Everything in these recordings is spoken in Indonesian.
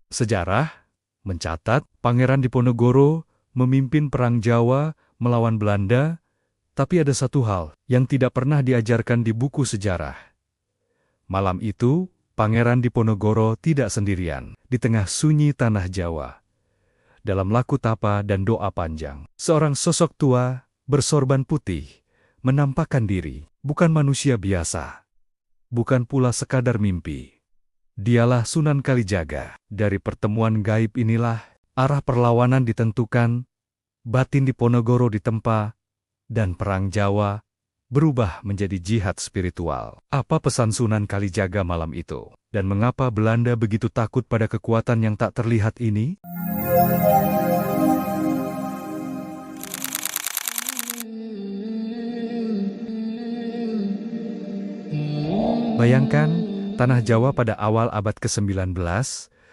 Sejarah mencatat Pangeran Diponegoro memimpin Perang Jawa melawan Belanda, tapi ada satu hal yang tidak pernah diajarkan di buku sejarah. Malam itu, Pangeran Diponegoro tidak sendirian di tengah sunyi tanah Jawa. Dalam laku tapa dan doa panjang, seorang sosok tua bersorban putih menampakkan diri, bukan manusia biasa, bukan pula sekadar mimpi. Dialah Sunan Kalijaga. Dari pertemuan gaib inilah arah perlawanan ditentukan, batin Diponegoro ditempa, dan Perang Jawa berubah menjadi jihad spiritual. Apa pesan Sunan Kalijaga malam itu? Dan mengapa Belanda begitu takut pada kekuatan yang tak terlihat ini? Bayangkan, tanah Jawa pada awal abad ke-19,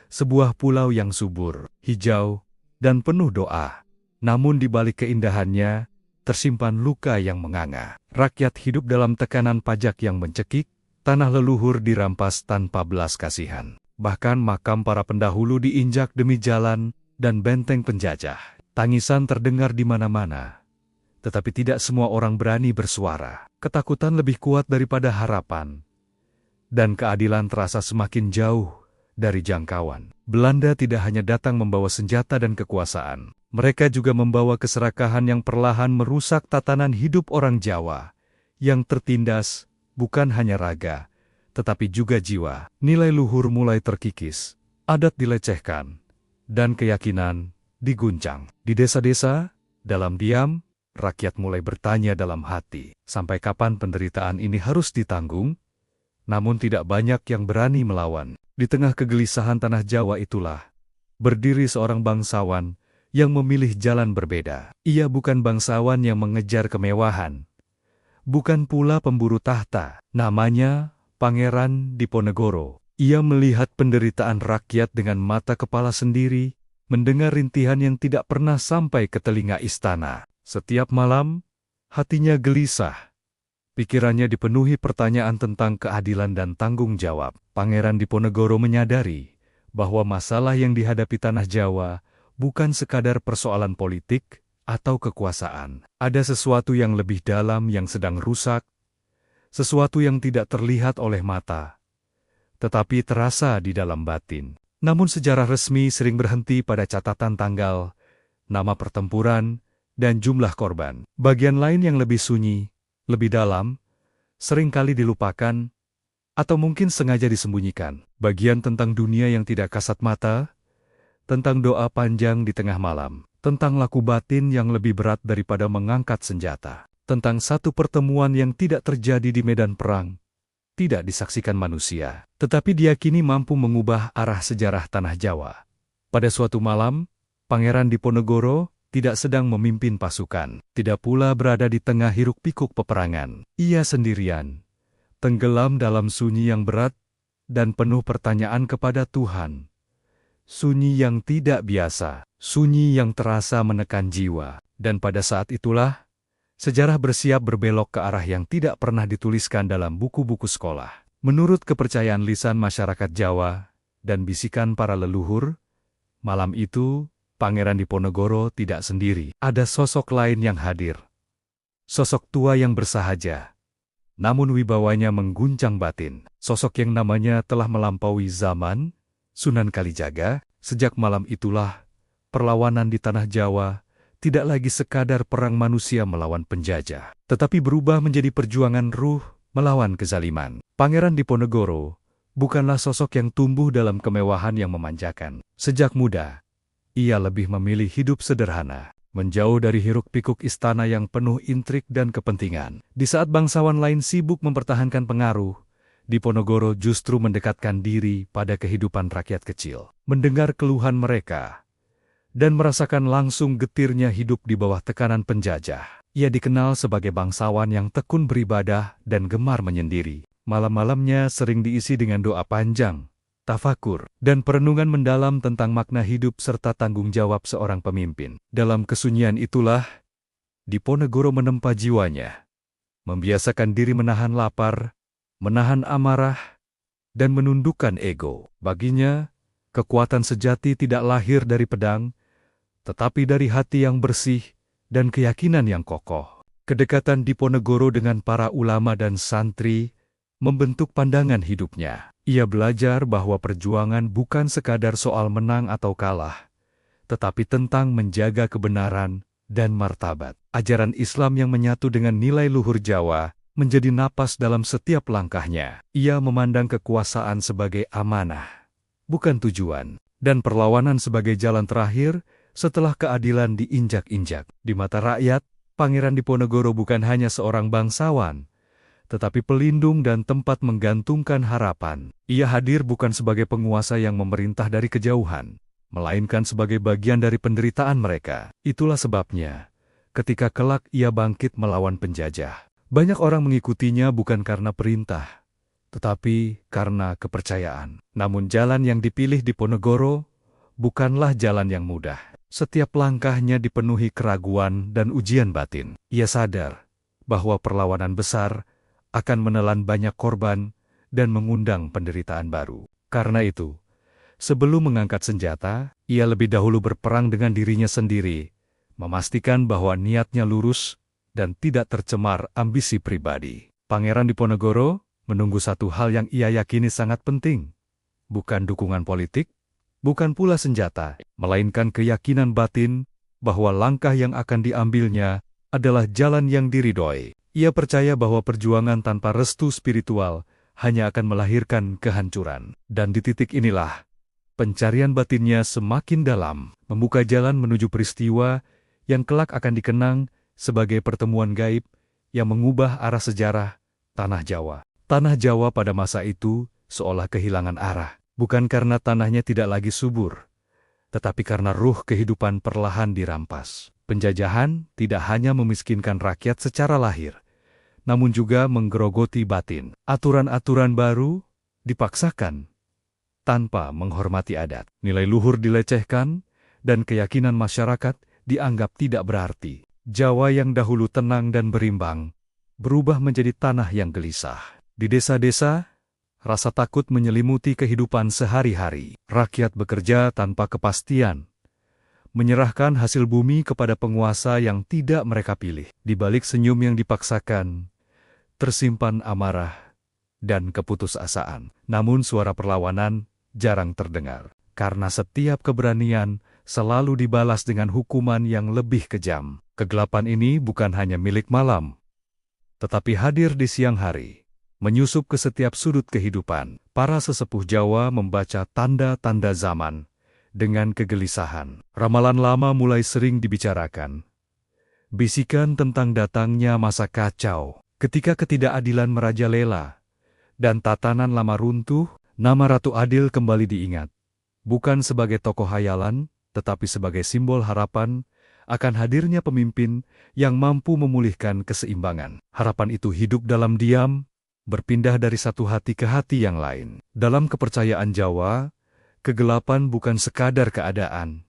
sebuah pulau yang subur, hijau, dan penuh doa. Namun di balik keindahannya, tersimpan luka yang menganga. Rakyat hidup dalam tekanan pajak yang mencekik, tanah leluhur dirampas tanpa belas kasihan. Bahkan makam para pendahulu diinjak demi jalan dan benteng penjajah. Tangisan terdengar di mana-mana. Tetapi tidak semua orang berani bersuara. Ketakutan lebih kuat daripada harapan. Dan keadilan terasa semakin jauh dari jangkauan. Belanda tidak hanya datang membawa senjata dan kekuasaan. Mereka juga membawa keserakahan yang perlahan merusak tatanan hidup orang Jawa, yang tertindas bukan hanya raga, tetapi juga jiwa. Nilai luhur mulai terkikis, adat dilecehkan, dan keyakinan diguncang. Di desa-desa, dalam diam, rakyat mulai bertanya dalam hati, sampai kapan penderitaan ini harus ditanggung? Namun tidak banyak yang berani melawan. Di tengah kegelisahan tanah Jawa itulah, berdiri seorang bangsawan yang memilih jalan berbeda. Ia bukan bangsawan yang mengejar kemewahan, bukan pula pemburu tahta. Namanya Pangeran Diponegoro. Ia melihat penderitaan rakyat dengan mata kepala sendiri, mendengar rintihan yang tidak pernah sampai ke telinga istana. Setiap malam, hatinya gelisah. Pikirannya dipenuhi pertanyaan tentang keadilan dan tanggung jawab. Pangeran Diponegoro menyadari bahwa masalah yang dihadapi tanah Jawa bukan sekadar persoalan politik atau kekuasaan. Ada sesuatu yang lebih dalam yang sedang rusak, sesuatu yang tidak terlihat oleh mata, tetapi terasa di dalam batin. Namun sejarah resmi sering berhenti pada catatan tanggal, nama pertempuran, dan jumlah korban. Bagian lain yang lebih sunyi, lebih dalam, seringkali dilupakan, atau mungkin sengaja disembunyikan. Bagian tentang dunia yang tidak kasat mata, tentang doa panjang di tengah malam, tentang laku batin yang lebih berat daripada mengangkat senjata, tentang satu pertemuan yang tidak terjadi di medan perang, tidak disaksikan manusia, tetapi diyakini mampu mengubah arah sejarah tanah Jawa. Pada suatu malam, Pangeran Diponegoro tidak sedang memimpin pasukan, tidak pula berada di tengah hiruk-pikuk peperangan. Ia sendirian, tenggelam dalam sunyi yang berat dan penuh pertanyaan kepada Tuhan. Sunyi yang tidak biasa, sunyi yang terasa menekan jiwa. Dan pada saat itulah, sejarah bersiap berbelok ke arah yang tidak pernah dituliskan dalam buku-buku sekolah. Menurut kepercayaan lisan masyarakat Jawa dan bisikan para leluhur, malam itu, Pangeran Diponegoro tidak sendiri. Ada sosok lain yang hadir. Sosok tua yang bersahaja, namun wibawanya mengguncang batin. Sosok yang namanya telah melampaui zaman, Sunan Kalijaga. Sejak malam itulah, perlawanan di tanah Jawa tidak lagi sekadar perang manusia melawan penjajah, tetapi berubah menjadi perjuangan ruh melawan kezaliman. Pangeran Diponegoro bukanlah sosok yang tumbuh dalam kemewahan yang memanjakan. Sejak muda, ia lebih memilih hidup sederhana, menjauh dari hiruk-pikuk istana yang penuh intrik dan kepentingan. Di saat bangsawan lain sibuk mempertahankan pengaruh, Diponegoro justru mendekatkan diri pada kehidupan rakyat kecil, mendengar keluhan mereka, dan merasakan langsung getirnya hidup di bawah tekanan penjajah. Ia dikenal sebagai bangsawan yang tekun beribadah dan gemar menyendiri. Malam-malamnya sering diisi dengan doa panjang, tafakur, dan perenungan mendalam tentang makna hidup serta tanggung jawab seorang pemimpin. Dalam kesunyian itulah, Diponegoro menempa jiwanya, membiasakan diri menahan lapar, menahan amarah, dan menundukkan ego. Baginya, Kekuatan sejati tidak lahir dari pedang, tetapi dari hati yang bersih dan keyakinan yang kokoh. Kedekatan Diponegoro dengan para ulama dan santri membentuk pandangan hidupnya. Ia belajar bahwa perjuangan bukan sekadar soal menang atau kalah, tetapi tentang menjaga kebenaran dan martabat. Ajaran Islam yang menyatu dengan nilai luhur Jawa menjadi napas dalam setiap langkahnya. Ia memandang kekuasaan sebagai amanah, bukan tujuan, dan perlawanan sebagai jalan terakhir setelah keadilan diinjak-injak. Di mata rakyat, Pangeran Diponegoro bukan hanya seorang bangsawan, tetapi pelindung dan tempat menggantungkan harapan. Ia hadir bukan sebagai penguasa yang memerintah dari kejauhan, melainkan sebagai bagian dari penderitaan mereka. Itulah sebabnya, ketika kelak ia bangkit melawan penjajah, banyak orang mengikutinya bukan karena perintah, tetapi karena kepercayaan. Namun jalan yang dipilih Diponegoro bukanlah jalan yang mudah. Setiap langkahnya dipenuhi keraguan dan ujian batin. Ia sadar bahwa perlawanan besar akan menelan banyak korban dan mengundang penderitaan baru. Karena itu, sebelum mengangkat senjata, ia lebih dahulu berperang dengan dirinya sendiri, memastikan bahwa niatnya lurus dan tidak tercemar ambisi pribadi. Pangeran Diponegoro menunggu satu hal yang ia yakini sangat penting, bukan dukungan politik, bukan pula senjata, melainkan keyakinan batin bahwa langkah yang akan diambilnya adalah jalan yang diridhoi. Ia percaya bahwa perjuangan tanpa restu spiritual hanya akan melahirkan kehancuran. Dan di titik inilah, pencarian batinnya semakin dalam, membuka jalan menuju peristiwa yang kelak akan dikenang sebagai pertemuan gaib yang mengubah arah sejarah Tanah Jawa. Tanah Jawa pada masa itu seolah kehilangan arah, bukan karena tanahnya tidak lagi subur, tetapi karena ruh kehidupan perlahan dirampas. Penjajahan tidak hanya memiskinkan rakyat secara lahir, namun juga menggerogoti batin. Aturan-aturan baru dipaksakan tanpa menghormati adat. Nilai luhur dilecehkan dan keyakinan masyarakat dianggap tidak berarti. Jawa yang dahulu tenang dan berimbang berubah menjadi tanah yang gelisah. Di desa-desa, rasa takut menyelimuti kehidupan sehari-hari. Rakyat bekerja tanpa kepastian, menyerahkan hasil bumi kepada penguasa yang tidak mereka pilih. Di balik senyum yang dipaksakan, tersimpan amarah dan keputusasaan. Namun suara perlawanan jarang terdengar, karena setiap keberanian selalu dibalas dengan hukuman yang lebih kejam. Kegelapan ini bukan hanya milik malam, tetapi hadir di siang hari, menyusup ke setiap sudut kehidupan. Para sesepuh Jawa membaca tanda-tanda zaman dengan kegelisahan. Ramalan lama mulai sering dibicarakan. Bisikan tentang datangnya masa kacau, ketika ketidakadilan merajalela dan tatanan lama runtuh, nama Ratu Adil kembali diingat. Bukan sebagai tokoh hayalan, tetapi sebagai simbol harapan akan hadirnya pemimpin yang mampu memulihkan keseimbangan. Harapan itu hidup dalam diam, berpindah dari satu hati ke hati yang lain. Dalam kepercayaan Jawa, kegelapan bukan sekadar keadaan,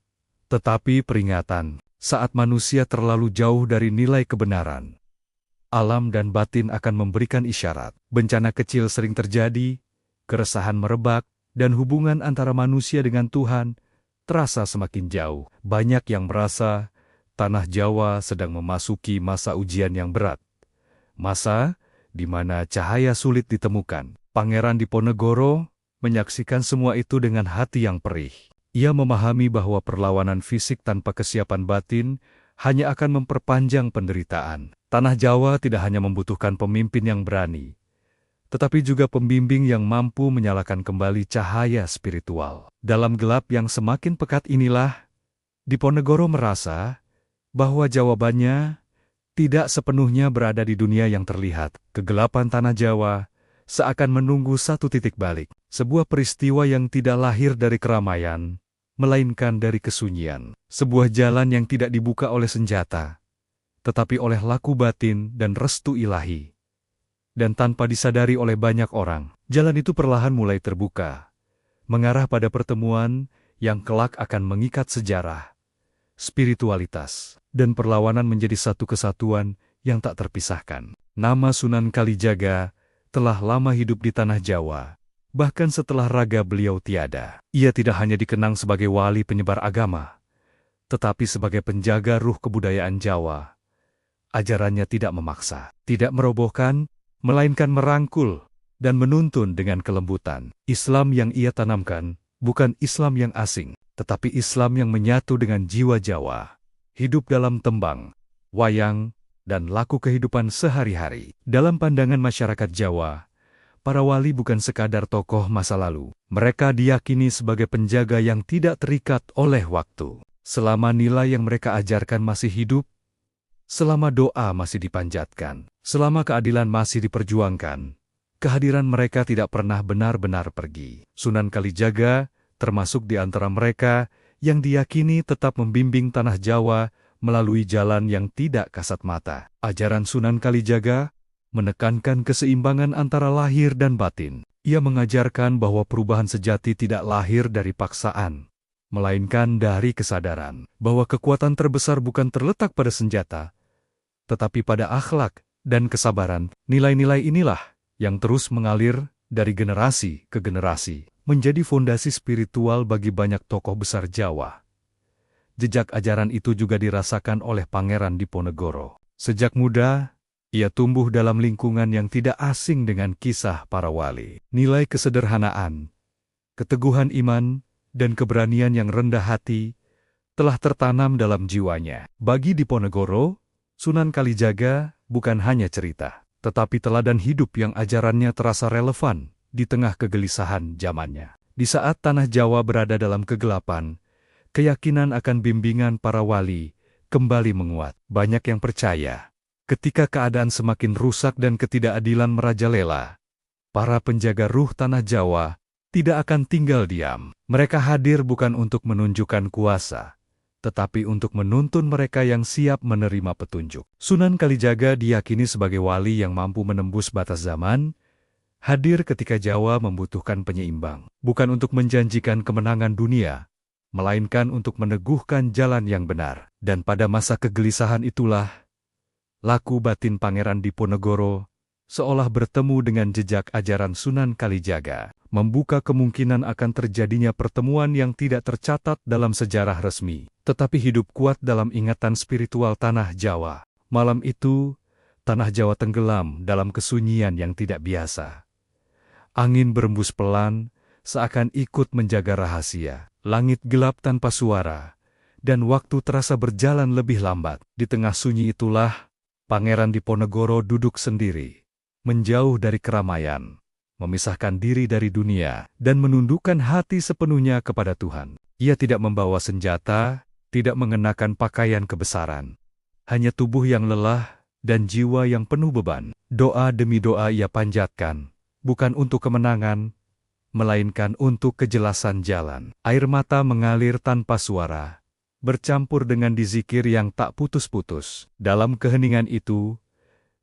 tetapi peringatan. Saat manusia terlalu jauh dari nilai kebenaran, alam dan batin akan memberikan isyarat. Bencana kecil sering terjadi, keresahan merebak, dan hubungan antara manusia dengan Tuhan terasa semakin jauh. Banyak yang merasa Tanah Jawa sedang memasuki masa ujian yang berat. Masa di mana cahaya sulit ditemukan. Pangeran Diponegoro menyaksikan semua itu dengan hati yang perih. Ia memahami bahwa perlawanan fisik tanpa kesiapan batin hanya akan memperpanjang penderitaan. Tanah Jawa tidak hanya membutuhkan pemimpin yang berani, tetapi juga pembimbing yang mampu menyalakan kembali cahaya spiritual. Dalam gelap yang semakin pekat inilah, Diponegoro merasa bahwa jawabannya tidak sepenuhnya berada di dunia yang terlihat. Kegelapan Tanah Jawa seakan menunggu satu titik balik. Sebuah peristiwa yang tidak lahir dari keramaian, melainkan dari kesunyian. Sebuah jalan yang tidak dibuka oleh senjata, tetapi oleh laku batin dan restu ilahi. Dan tanpa disadari oleh banyak orang, jalan itu perlahan mulai terbuka, mengarah pada pertemuan yang kelak akan mengikat sejarah, spiritualitas, dan perlawanan menjadi satu kesatuan yang tak terpisahkan. Nama Sunan Kalijaga telah lama hidup di Tanah Jawa, Bahkan setelah raga beliau tiada, ia tidak hanya dikenang sebagai wali penyebar agama, tetapi sebagai penjaga ruh kebudayaan Jawa. Ajarannya tidak memaksa, tidak merobohkan, melainkan merangkul dan menuntun dengan kelembutan. Islam yang ia tanamkan bukan Islam yang asing, tetapi Islam yang menyatu dengan jiwa Jawa, hidup dalam tembang, wayang, dan laku kehidupan sehari-hari. Dalam pandangan masyarakat Jawa, para wali bukan sekadar tokoh masa lalu. Mereka diyakini sebagai penjaga yang tidak terikat oleh waktu. Selama nilai yang mereka ajarkan masih hidup, selama doa masih dipanjatkan, selama keadilan masih diperjuangkan, kehadiran mereka tidak pernah benar-benar pergi. Sunan Kalijaga termasuk di antara mereka yang diyakini tetap membimbing tanah Jawa melalui jalan yang tidak kasat mata. Ajaran Sunan Kalijaga menekankan keseimbangan antara lahir dan batin. Ia mengajarkan bahwa perubahan sejati tidak lahir dari paksaan, melainkan dari kesadaran bahwa kekuatan terbesar bukan terletak pada senjata, tetapi pada akhlak dan kesabaran. Nilai-nilai inilah yang terus mengalir dari generasi ke generasi, menjadi fondasi spiritual bagi banyak tokoh besar Jawa. Jejak ajaran itu juga dirasakan oleh Pangeran Diponegoro. Sejak muda, ia tumbuh dalam lingkungan yang tidak asing dengan kisah para wali. Nilai kesederhanaan, keteguhan iman, dan keberanian yang rendah hati telah tertanam dalam jiwanya. Bagi Diponegoro, Sunan Kalijaga bukan hanya cerita, tetapi teladan hidup yang ajarannya terasa relevan di tengah kegelisahan zamannya. Di saat tanah Jawa berada dalam kegelapan, keyakinan akan bimbingan para wali kembali menguat. Banyak yang percaya, ketika keadaan semakin rusak dan ketidakadilan merajalela, para penjaga ruh tanah Jawa tidak akan tinggal diam. Mereka hadir bukan untuk menunjukkan kuasa, tetapi untuk menuntun mereka yang siap menerima petunjuk. Sunan Kalijaga diyakini sebagai wali yang mampu menembus batas zaman, hadir ketika Jawa membutuhkan penyeimbang, bukan untuk menjanjikan kemenangan dunia, melainkan untuk meneguhkan jalan yang benar. Dan pada masa kegelisahan itulah, laku batin Pangeran Diponegoro seolah bertemu dengan jejak ajaran Sunan Kalijaga, membuka kemungkinan akan terjadinya pertemuan yang tidak tercatat dalam sejarah resmi, tetapi hidup kuat dalam ingatan spiritual tanah Jawa. Malam itu, tanah Jawa tenggelam dalam kesunyian yang tidak biasa. Angin berembus pelan, seakan ikut menjaga rahasia. Langit gelap tanpa suara, dan waktu terasa berjalan lebih lambat. Di tengah sunyi itulah, Pangeran Diponegoro duduk sendiri, menjauh dari keramaian, memisahkan diri dari dunia, dan menundukkan hati sepenuhnya kepada Tuhan. Ia tidak membawa senjata, tidak mengenakan pakaian kebesaran. Hanya tubuh yang lelah dan jiwa yang penuh beban. Doa demi doa ia panjatkan, bukan untuk kemenangan, melainkan untuk kejelasan jalan. Air mata mengalir tanpa suara, bercampur dengan dizikir yang tak putus-putus. Dalam keheningan itu,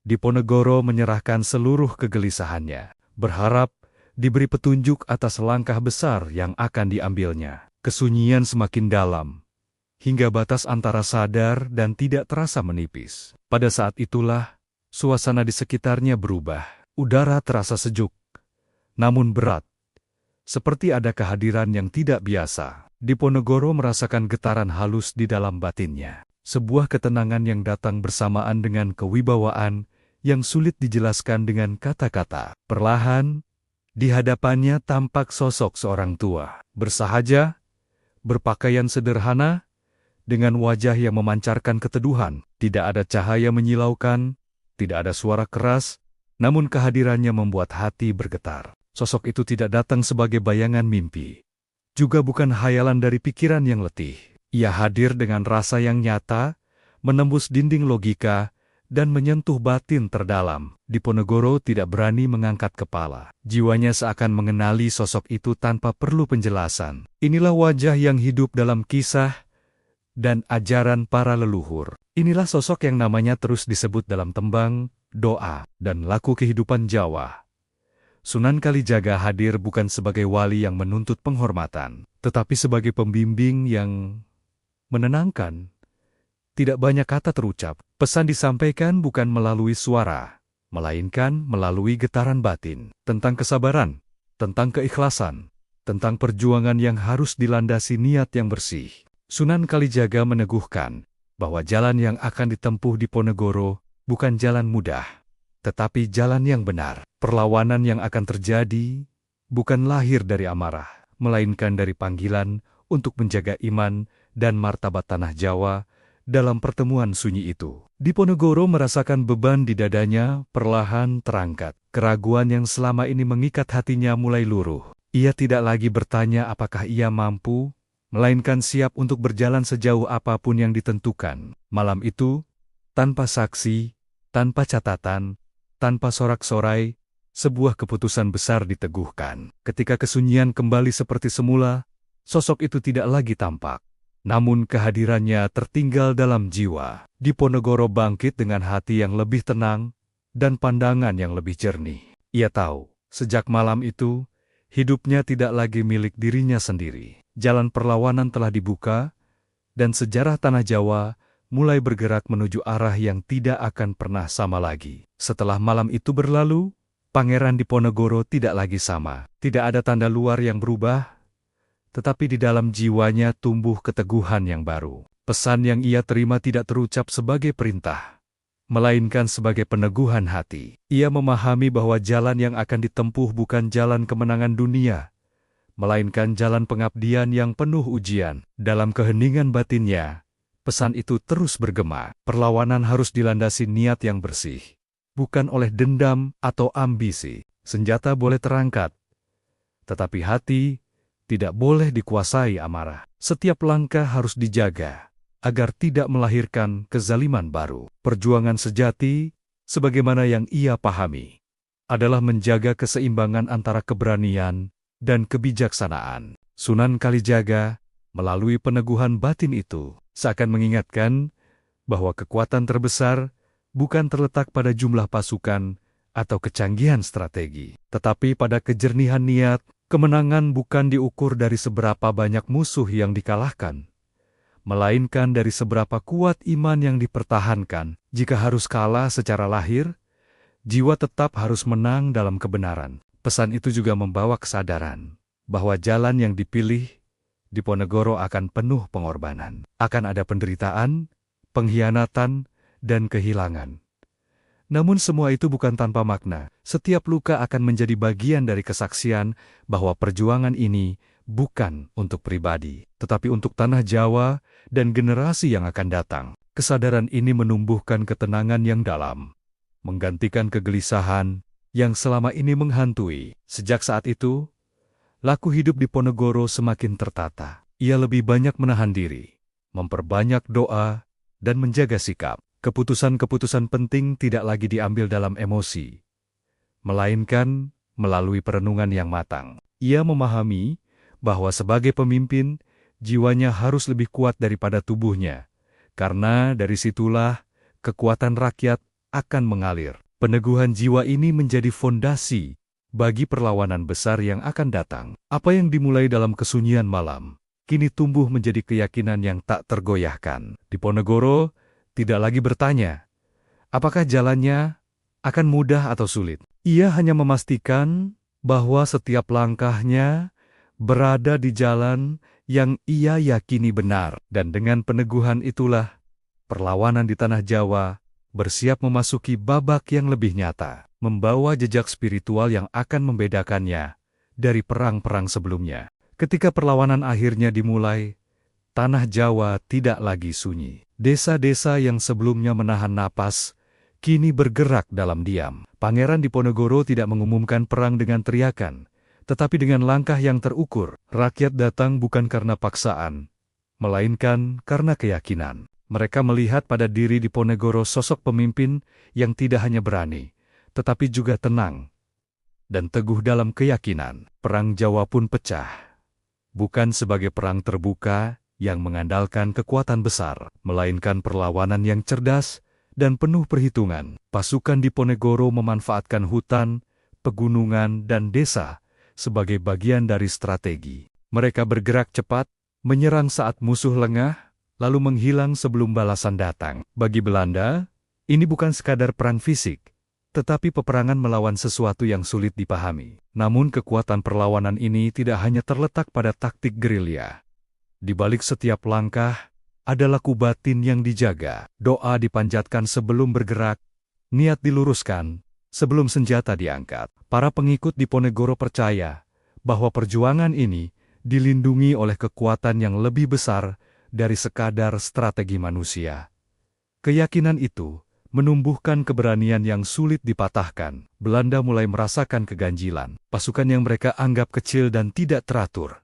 Diponegoro menyerahkan seluruh kegelisahannya, berharap diberi petunjuk atas langkah besar yang akan diambilnya. Kesunyian semakin dalam, hingga batas antara sadar dan tidak terasa menipis. Pada saat itulah, suasana di sekitarnya berubah. Udara terasa sejuk, namun berat, seperti ada kehadiran yang tidak biasa. Diponegoro merasakan getaran halus di dalam batinnya. Sebuah ketenangan yang datang bersamaan dengan kewibawaan yang sulit dijelaskan dengan kata-kata. Perlahan, di hadapannya tampak sosok seorang tua, bersahaja, berpakaian sederhana, dengan wajah yang memancarkan keteduhan. Tidak ada cahaya menyilaukan, tidak ada suara keras, namun kehadirannya membuat hati bergetar. Sosok itu tidak datang sebagai bayangan mimpi, juga bukan hayalan dari pikiran yang letih. Ia hadir dengan rasa yang nyata, menembus dinding logika, dan menyentuh batin terdalam. Diponegoro tidak berani mengangkat kepala. Jiwanya seakan mengenali sosok itu tanpa perlu penjelasan. Inilah wajah yang hidup dalam kisah dan ajaran para leluhur. Inilah sosok yang namanya terus disebut dalam tembang, doa, dan laku kehidupan Jawa. Sunan Kalijaga hadir bukan sebagai wali yang menuntut penghormatan, tetapi sebagai pembimbing yang menenangkan. Tidak banyak kata terucap, pesan disampaikan bukan melalui suara, melainkan melalui getaran batin, tentang kesabaran, tentang keikhlasan, tentang perjuangan yang harus dilandasi niat yang bersih. Sunan Kalijaga meneguhkan bahwa jalan yang akan ditempuh di Ponegoro bukan jalan mudah, tetapi jalan yang benar. Perlawanan yang akan terjadi bukan lahir dari amarah, melainkan dari panggilan untuk menjaga iman dan martabat tanah Jawa dalam pertemuan sunyi itu. Diponegoro merasakan beban di dadanya perlahan terangkat. Keraguan yang selama ini mengikat hatinya mulai luruh. Ia tidak lagi bertanya apakah ia mampu, melainkan siap untuk berjalan sejauh apapun yang ditentukan. Malam itu, tanpa saksi, tanpa catatan, tanpa sorak-sorai, sebuah keputusan besar diteguhkan. Ketika kesunyian kembali seperti semula, sosok itu tidak lagi tampak. Namun kehadirannya tertinggal dalam jiwa. Diponegoro bangkit dengan hati yang lebih tenang dan pandangan yang lebih jernih. Ia tahu, sejak malam itu, hidupnya tidak lagi milik dirinya sendiri. Jalan perlawanan telah dibuka, dan sejarah tanah Jawa mulai bergerak menuju arah yang tidak akan pernah sama lagi. Setelah malam itu berlalu, Pangeran Diponegoro tidak lagi sama. Tidak ada tanda luar yang berubah, tetapi di dalam jiwanya tumbuh keteguhan yang baru. Pesan yang ia terima tidak terucap sebagai perintah, melainkan sebagai peneguhan hati. Ia memahami bahwa jalan yang akan ditempuh bukan jalan kemenangan dunia, melainkan jalan pengabdian yang penuh ujian. Dalam keheningan batinnya, pesan itu terus bergema. Perlawanan harus dilandasi niat yang bersih, bukan oleh dendam atau ambisi. Senjata boleh terangkat, tetapi hati tidak boleh dikuasai amarah. Setiap langkah harus dijaga, agar tidak melahirkan kezaliman baru. Perjuangan sejati, sebagaimana yang ia pahami, adalah menjaga keseimbangan antara keberanian dan kebijaksanaan. Sunan Kalijaga, melalui peneguhan batin itu, seakan mengingatkan bahwa kekuatan terbesar bukan terletak pada jumlah pasukan atau kecanggihan strategi, tetapi pada kejernihan niat. Kemenangan bukan diukur dari seberapa banyak musuh yang dikalahkan, melainkan dari seberapa kuat iman yang dipertahankan. Jika harus kalah secara lahir, jiwa tetap harus menang dalam kebenaran. Pesan itu juga membawa kesadaran bahwa jalan yang dipilih Diponegoro akan penuh pengorbanan. Akan ada penderitaan, pengkhianatan, dan kehilangan. Namun semua itu bukan tanpa makna. Setiap luka akan menjadi bagian dari kesaksian bahwa perjuangan ini bukan untuk pribadi, tetapi untuk tanah Jawa dan generasi yang akan datang. Kesadaran ini menumbuhkan ketenangan yang dalam, menggantikan kegelisahan yang selama ini menghantui. Sejak saat itu, laku hidup Diponegoro semakin tertata. Ia lebih banyak menahan diri, memperbanyak doa, dan menjaga sikap. Keputusan-keputusan penting tidak lagi diambil dalam emosi, melainkan melalui perenungan yang matang. Ia memahami bahwa sebagai pemimpin, jiwanya harus lebih kuat daripada tubuhnya, karena dari situlah kekuatan rakyat akan mengalir. Peneguhan jiwa ini menjadi fondasi bagi perlawanan besar yang akan datang. Apa yang dimulai dalam kesunyian malam, kini tumbuh menjadi keyakinan yang tak tergoyahkan. Diponegoro tidak lagi bertanya, apakah jalannya akan mudah atau sulit. Ia hanya memastikan bahwa setiap langkahnya berada di jalan yang ia yakini benar. Dan dengan peneguhan itulah, perlawanan di tanah Jawa bersiap memasuki babak yang lebih nyata, membawa jejak spiritual yang akan membedakannya dari perang-perang sebelumnya. Ketika perlawanan akhirnya dimulai, tanah Jawa tidak lagi sunyi. Desa-desa yang sebelumnya menahan napas, kini bergerak dalam diam. Pangeran Diponegoro tidak mengumumkan perang dengan teriakan, tetapi dengan langkah yang terukur. Rakyat datang bukan karena paksaan, melainkan karena keyakinan. Mereka melihat pada diri Diponegoro sosok pemimpin yang tidak hanya berani, tetapi juga tenang dan teguh dalam keyakinan. Perang Jawa pun pecah, bukan sebagai perang terbuka yang mengandalkan kekuatan besar, melainkan perlawanan yang cerdas dan penuh perhitungan. Pasukan Diponegoro memanfaatkan hutan, pegunungan, dan desa sebagai bagian dari strategi. Mereka bergerak cepat, menyerang saat musuh lengah, lalu menghilang sebelum balasan datang. Bagi Belanda, ini bukan sekadar perang fisik, Tetapi peperangan melawan sesuatu yang sulit dipahami. Namun kekuatan perlawanan ini tidak hanya terletak pada taktik gerilya. Di balik setiap langkah, ada laku batin yang dijaga. Doa dipanjatkan sebelum bergerak, niat diluruskan sebelum senjata diangkat. Para pengikut Diponegoro percaya bahwa perjuangan ini dilindungi oleh kekuatan yang lebih besar dari sekadar strategi manusia. Keyakinan itu menumbuhkan keberanian yang sulit dipatahkan. Belanda mulai merasakan keganjilan. Pasukan yang mereka anggap kecil dan tidak teratur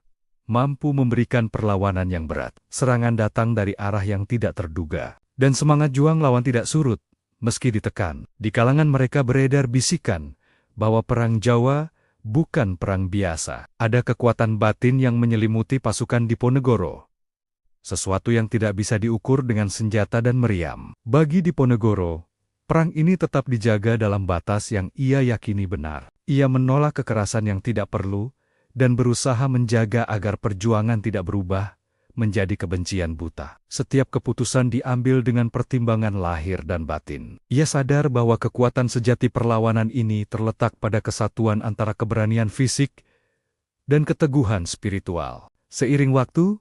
mampu memberikan perlawanan yang berat. Serangan datang dari arah yang tidak terduga. Dan semangat juang lawan tidak surut, meski ditekan. Di kalangan mereka beredar bisikan bahwa perang Jawa bukan perang biasa. Ada kekuatan batin yang menyelimuti pasukan Diponegoro. Sesuatu yang tidak bisa diukur dengan senjata dan meriam. Bagi Diponegoro, perang ini tetap dijaga dalam batas yang ia yakini benar. Ia menolak kekerasan yang tidak perlu dan berusaha menjaga agar perjuangan tidak berubah menjadi kebencian buta. Setiap keputusan diambil dengan pertimbangan lahir dan batin. Ia sadar bahwa kekuatan sejati perlawanan ini terletak pada kesatuan antara keberanian fisik dan keteguhan spiritual. Seiring waktu,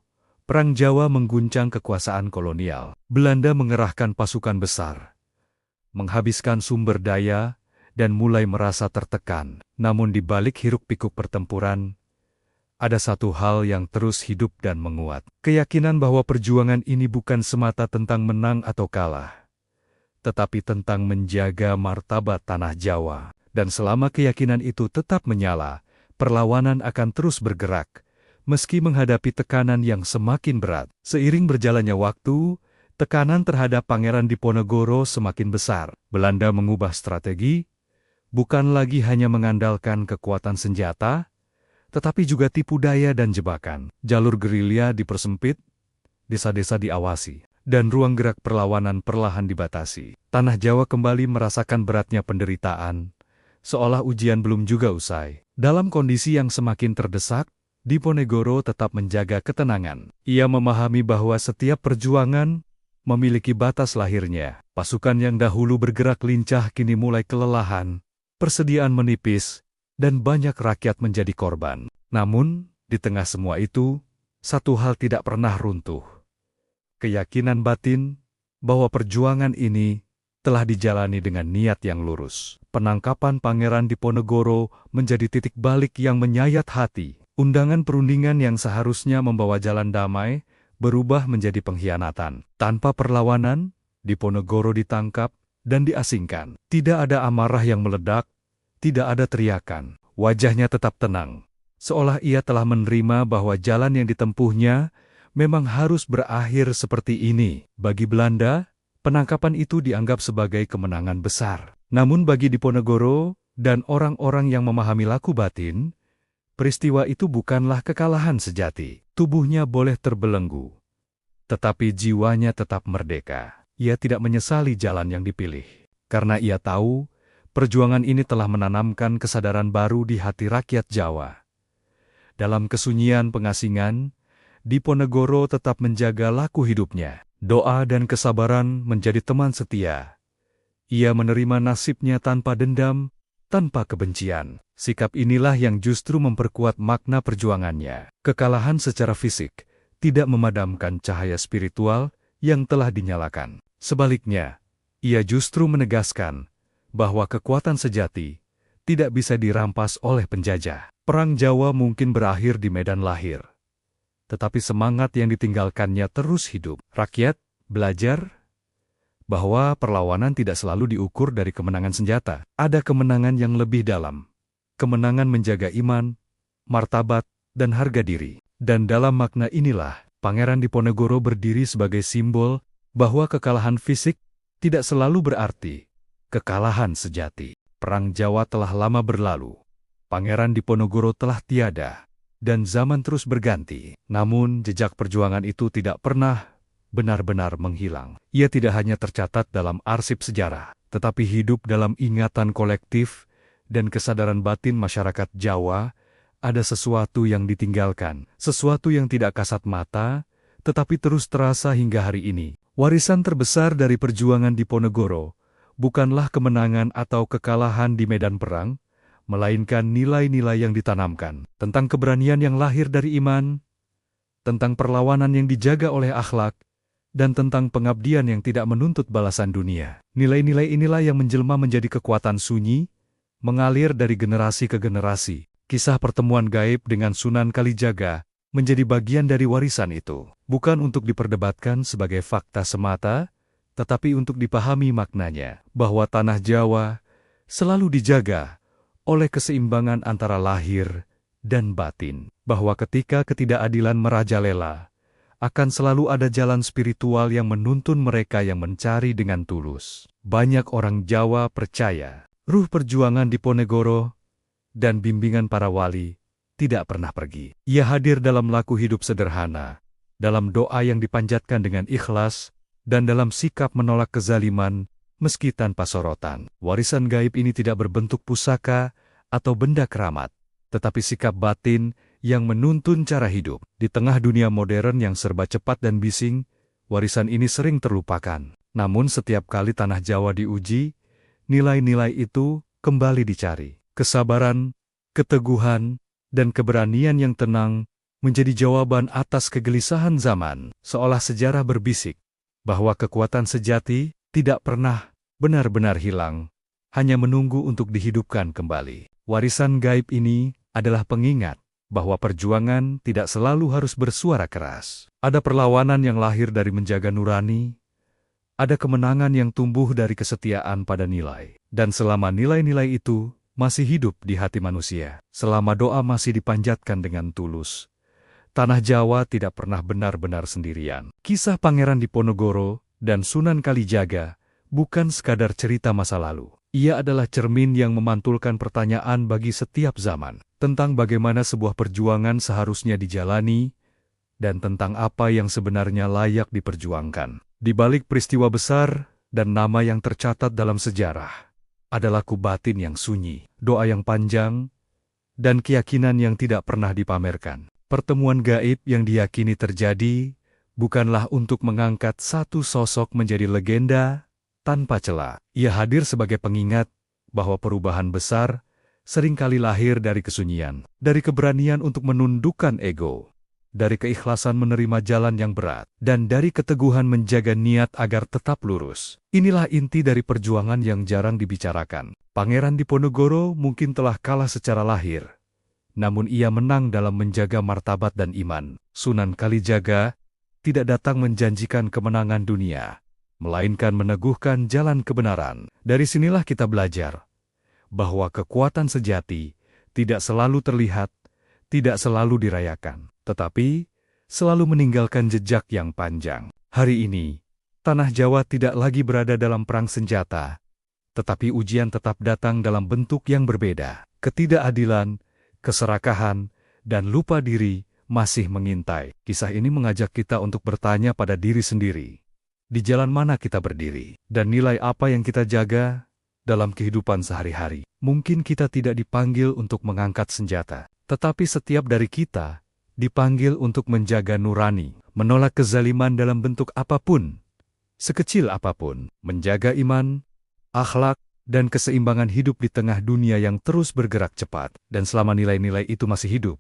Perang Jawa mengguncang kekuasaan kolonial. Belanda mengerahkan pasukan besar, menghabiskan sumber daya, dan mulai merasa tertekan. Namun di balik hiruk-pikuk pertempuran, ada satu hal yang terus hidup dan menguat. Keyakinan bahwa perjuangan ini bukan semata tentang menang atau kalah, tetapi tentang menjaga martabat tanah Jawa. Dan selama keyakinan itu tetap menyala, perlawanan akan terus bergerak, meski menghadapi tekanan yang semakin berat. Seiring berjalannya waktu, tekanan terhadap Pangeran Diponegoro semakin besar. Belanda mengubah strategi, bukan lagi hanya mengandalkan kekuatan senjata, tetapi juga tipu daya dan jebakan. Jalur gerilya dipersempit, desa-desa diawasi, dan ruang gerak perlawanan perlahan dibatasi. Tanah Jawa kembali merasakan beratnya penderitaan, seolah ujian belum juga usai. Dalam kondisi yang semakin terdesak, Diponegoro tetap menjaga ketenangan. Ia memahami bahwa setiap perjuangan memiliki batas lahirnya. Pasukan yang dahulu bergerak lincah kini mulai kelelahan, persediaan menipis, dan banyak rakyat menjadi korban. Namun, di tengah semua itu, satu hal tidak pernah runtuh. Keyakinan batin bahwa perjuangan ini telah dijalani dengan niat yang lurus. Penangkapan Pangeran Diponegoro menjadi titik balik yang menyayat hati. Undangan perundingan yang seharusnya membawa jalan damai berubah menjadi pengkhianatan. Tanpa perlawanan, Diponegoro ditangkap dan diasingkan. Tidak ada amarah yang meledak, tidak ada teriakan. Wajahnya tetap tenang, seolah ia telah menerima bahwa jalan yang ditempuhnya memang harus berakhir seperti ini. Bagi Belanda, penangkapan itu dianggap sebagai kemenangan besar. Namun bagi Diponegoro dan orang-orang yang memahami laku batin, peristiwa itu bukanlah kekalahan sejati. Tubuhnya boleh terbelenggu, tetapi jiwanya tetap merdeka. Ia tidak menyesali jalan yang dipilih, karena ia tahu perjuangan ini telah menanamkan kesadaran baru di hati rakyat Jawa. Dalam kesunyian pengasingan, Diponegoro tetap menjaga laku hidupnya. Doa dan kesabaran menjadi teman setia. Ia menerima nasibnya tanpa dendam, tanpa kebencian. Sikap inilah yang justru memperkuat makna perjuangannya. Kekalahan secara fisik tidak memadamkan cahaya spiritual yang telah dinyalakan. Sebaliknya, ia justru menegaskan bahwa kekuatan sejati tidak bisa dirampas oleh penjajah. Perang Jawa mungkin berakhir di medan lahir, tetapi semangat yang ditinggalkannya terus hidup. Rakyat belajar bahwa perlawanan tidak selalu diukur dari kemenangan senjata. Ada kemenangan yang lebih dalam. Kemenangan menjaga iman, martabat, dan harga diri. Dan dalam makna inilah, Pangeran Diponegoro berdiri sebagai simbol bahwa kekalahan fisik tidak selalu berarti kekalahan sejati. Perang Jawa telah lama berlalu. Pangeran Diponegoro telah tiada, dan zaman terus berganti. Namun, jejak perjuangan itu tidak pernah benar-benar menghilang. Ia tidak hanya tercatat dalam arsip sejarah, tetapi hidup dalam ingatan kolektif dan kesadaran batin masyarakat Jawa. Ada sesuatu yang ditinggalkan, sesuatu yang tidak kasat mata, tetapi terus terasa hingga hari ini. Warisan terbesar dari perjuangan Diponegoro bukanlah kemenangan atau kekalahan di medan perang, melainkan nilai-nilai yang ditanamkan, tentang keberanian yang lahir dari iman, tentang perlawanan yang dijaga oleh akhlak, dan tentang pengabdian yang tidak menuntut balasan dunia. Nilai-nilai inilah yang menjelma menjadi kekuatan sunyi, mengalir dari generasi ke generasi. Kisah pertemuan gaib dengan Sunan Kalijaga menjadi bagian dari warisan itu, bukan untuk diperdebatkan sebagai fakta semata, tetapi untuk dipahami maknanya, bahwa tanah Jawa selalu dijaga oleh keseimbangan antara lahir dan batin, bahwa ketika ketidakadilan merajalela, akan selalu ada jalan spiritual yang menuntun mereka yang mencari dengan tulus. Banyak orang Jawa percaya, ruh perjuangan di Ponegoro dan bimbingan para wali tidak pernah pergi. Ia hadir dalam laku hidup sederhana, dalam doa yang dipanjatkan dengan ikhlas, dan dalam sikap menolak kezaliman meski tanpa sorotan. Warisan gaib ini tidak berbentuk pusaka atau benda keramat, tetapi sikap batin yang menuntun cara hidup. Di tengah dunia modern yang serba cepat dan bising, warisan ini sering terlupakan. Namun setiap kali tanah Jawa diuji, nilai-nilai itu kembali dicari. Kesabaran, keteguhan, dan keberanian yang tenang menjadi jawaban atas kegelisahan zaman, seolah sejarah berbisik bahwa kekuatan sejati tidak pernah benar-benar hilang, hanya menunggu untuk dihidupkan kembali. Warisan gaib ini adalah pengingat bahwa perjuangan tidak selalu harus bersuara keras. Ada perlawanan yang lahir dari menjaga nurani, ada kemenangan yang tumbuh dari kesetiaan pada nilai. Dan selama nilai-nilai itu masih hidup di hati manusia, selama doa masih dipanjatkan dengan tulus, tanah Jawa tidak pernah benar-benar sendirian. Kisah Pangeran Diponegoro dan Sunan Kalijaga bukan sekadar cerita masa lalu. Ia adalah cermin yang memantulkan pertanyaan bagi setiap zaman, tentang bagaimana sebuah perjuangan seharusnya dijalani, dan tentang apa yang sebenarnya layak diperjuangkan. Di balik peristiwa besar dan nama yang tercatat dalam sejarah, adalah batin yang sunyi, doa yang panjang, dan keyakinan yang tidak pernah dipamerkan. Pertemuan gaib yang diyakini terjadi bukanlah untuk mengangkat satu sosok menjadi legenda tanpa celah. Ia hadir sebagai pengingat bahwa perubahan besar seringkali lahir dari kesunyian, dari keberanian untuk menundukkan ego, dari keikhlasan menerima jalan yang berat, dan dari keteguhan menjaga niat agar tetap lurus. Inilah inti dari perjuangan yang jarang dibicarakan. Pangeran Diponegoro mungkin telah kalah secara lahir, namun ia menang dalam menjaga martabat dan iman. Sunan Kalijaga tidak datang menjanjikan kemenangan dunia, melainkan meneguhkan jalan kebenaran. Dari sinilah kita belajar bahwa kekuatan sejati tidak selalu terlihat, tidak selalu dirayakan, tetapi selalu meninggalkan jejak yang panjang. Hari ini, tanah Jawa tidak lagi berada dalam perang senjata, tetapi ujian tetap datang dalam bentuk yang berbeda. Ketidakadilan, keserakahan, dan lupa diri masih mengintai. Kisah ini mengajak kita untuk bertanya pada diri sendiri, di jalan mana kita berdiri, dan nilai apa yang kita jaga dalam kehidupan sehari-hari. Mungkin kita tidak dipanggil untuk mengangkat senjata, tetapi setiap dari kita dipanggil untuk menjaga nurani, menolak kezaliman dalam bentuk apapun, sekecil apapun, menjaga iman, akhlak, dan keseimbangan hidup di tengah dunia yang terus bergerak cepat. Dan selama nilai-nilai itu masih hidup,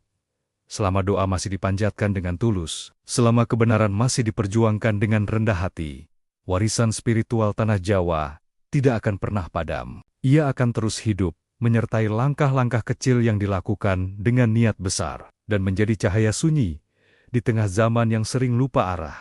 selama doa masih dipanjatkan dengan tulus, selama kebenaran masih diperjuangkan dengan rendah hati, warisan spiritual tanah Jawa tidak akan pernah padam. Ia akan terus hidup, menyertai langkah-langkah kecil yang dilakukan dengan niat besar, dan menjadi cahaya sunyi di tengah zaman yang sering lupa arah.